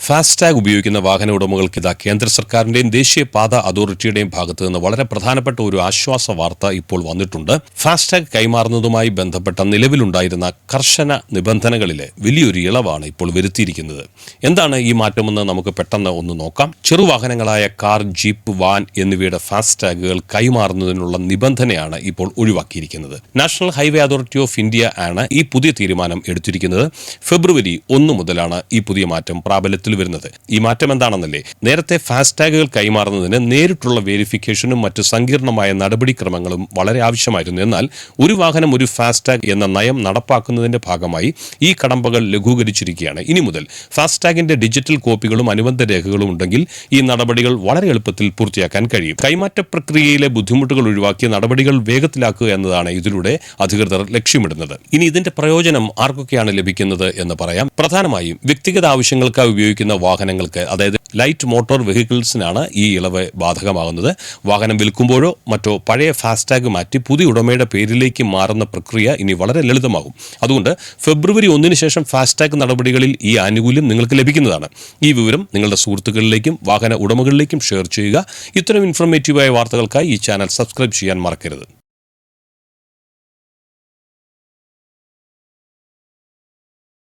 FASTag ഉപയോഗിക്കുന്ന വാഹന ഉടമകൾക്ക് ഇതാ കേന്ദ്ര സർക്കാരിന്റെയും ദേശീയ പാത അതോറിറ്റിയുടെയും ഭാഗത്തു നിന്ന് വളരെ പ്രധാനപ്പെട്ട ഒരു ആശ്വാസ വാർത്ത ഇപ്പോൾ വന്നിട്ടുണ്ട്. ഫാസ്ടാഗ് കൈമാറുന്നതുമായി ബന്ധപ്പെട്ട നിലവിലുണ്ടായിരുന്ന കർശന നിബന്ധനകളിലെ വലിയൊരു ഇളവാണ് ഇപ്പോൾ വരുത്തിയിരിക്കുന്നത്. എന്താണ് ഈ മാറ്റമെന്ന് നമുക്ക് പെട്ടെന്ന് ഒന്ന് നോക്കാം. ചെറുവാഹനങ്ങളായ കാർ, ജീപ്പ്, വാൻ എന്നിവയുടെ ഫാസ്ടാഗുകൾ കൈമാറുന്നതിനുള്ള നിബന്ധനയാണ് ഇപ്പോൾ ഒഴിവാക്കിയിരിക്കുന്നത്. National highway authority of India ആണ് ഈ പുതിയ തീരുമാനം എടുത്തിരിക്കുന്നത്. ഫെബ്രുവരി 1 മുതലാണ് ഈ പുതിയ മാറ്റം പ്രാബല്യത്തിൽ വരുന്നത്. ഈ മാറ്റം എന്താണെന്നല്ലേ? നേരത്തെ ഫാസ്ടാഗുകൾ കൈമാറുന്നതിന് നേരിട്ടുള്ള വെരിഫിക്കേഷനും മറ്റ് സങ്കീർണമായ നടപടിക്രമങ്ങളും വളരെ ആവശ്യമായിരുന്നു. എന്നാൽ ഒരു വാഹനം ഒരു ഫാസ്ടാഗ് എന്ന നയം നടപ്പാക്കുന്നതിന്റെ ഭാഗമായി ഈ കടമ്പകൾ ലഘൂകരിച്ചിരിക്കുകയാണ്. ഇനി മുതൽ ഫാസ്ടാഗിന്റെ ഡിജിറ്റൽ കോപ്പികളും അനുബന്ധ രേഖകളും ഉണ്ടെങ്കിൽ ഈ നടപടികൾ വളരെ എളുപ്പത്തിൽ പൂർത്തിയാക്കാൻ കഴിയും. കൈമാറ്റ പ്രക്രിയയിലെ ബുദ്ധിമുട്ടുകൾ ഒഴിവാക്കി നടപടികൾ വേഗത്തിലാക്കുക എന്നതാണ് ഇതിലൂടെ അധികൃതർ ലക്ഷ്യമിടുന്നത്. ഇനി ഇതിന്റെ പ്രയോജനം ആർക്കൊക്കെയാണ് ലഭിക്കുന്നത് എന്ന് പറയാം. പ്രധാനമായും വ്യക്തിഗത ആവശ്യങ്ങൾക്കായി ഉപയോഗിക്കുന്ന വാഹനങ്ങൾക്ക്, അതായത് ലൈറ്റ് മോട്ടോർ വെഹിക്കിൾസിനാണ് ഈ ഇളവ് ബാധകമാകുന്നത്. വാഹനം വിൽക്കുമ്പോഴോ മറ്റോ പഴയ ഫാസ്ടാഗ് മാറ്റി പുതിയ ഉടമയുടെ പേരിലേക്ക് മാറുന്ന പ്രക്രിയ ഇനി വളരെ ലളിതമാകും. അതുകൊണ്ട് ഫെബ്രുവരി 1 ശേഷം ഫാസ്ടാഗ് നടപടികളിൽ ഈ ആനുകൂല്യം നിങ്ങൾക്ക് ലഭിക്കുന്നതാണ്. ഈ വിവരം നിങ്ങളുടെ സുഹൃത്തുക്കളിലേക്കും വാഹന ഉടമകളിലേക്കും ഷെയർ ചെയ്യുക. ഇത്തരം ഇൻഫോർമേറ്റീവായ വാർത്തകൾക്കായി ഈ ചാനൽ സബ്സ്ക്രൈബ് ചെയ്യാൻ മറക്കരുത്.